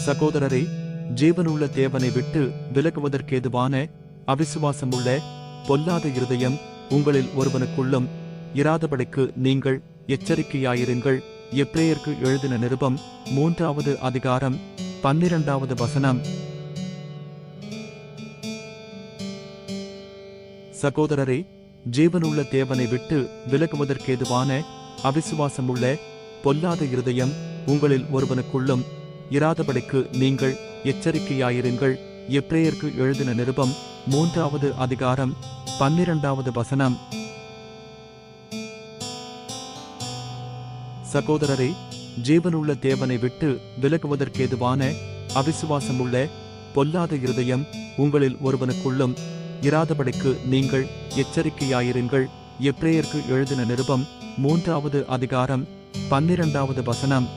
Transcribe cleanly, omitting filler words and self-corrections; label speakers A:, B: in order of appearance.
A: சகோதரரே, ஜீவனுள்ள தேவனை விட்டு விலகுவதற்கேதுவான அவிசுவாசமுள்ள பொல்லாத இருதயம் உங்களில் ஒருவனுக்குள்ளும் இராதபடிக்கு நீங்கள் எச்சரிக்கையாயிருங்கள். எபிரேயருக்கு எழுதின நிருபம் 3வது அதிகாரம் 12வது வசனம். சகோதரரே, ஜீவனுள்ள தேவனை விட்டு விலகுவதற்கேதுவான அவிசுவாசமுள்ள பொல்லாத இருதயம் உங்களில் ஒருவனுக்குள்ளும் இராதபடிக்கு நீங்கள் எச்சரிக்கையாயிருங்கள். எபிரேயருக்கு எழுதின நிருபம் 3வது அதிகாரம் 12வது வசனம். சகோதரரே, ஜீவனுள்ள தேவனை விட்டு விலகுவதற்கேதுவான அவிசுவாசமுள்ள பொல்லாத இருதயம் உங்களில் ஒருவனுக்குள்ளும் இராதபடிக்கு நீங்கள் எச்சரிக்கையாயிருங்கள். எபிரேயருக்கு எழுதின நிருபம் 3வது அதிகாரம் 12வது வசனம்.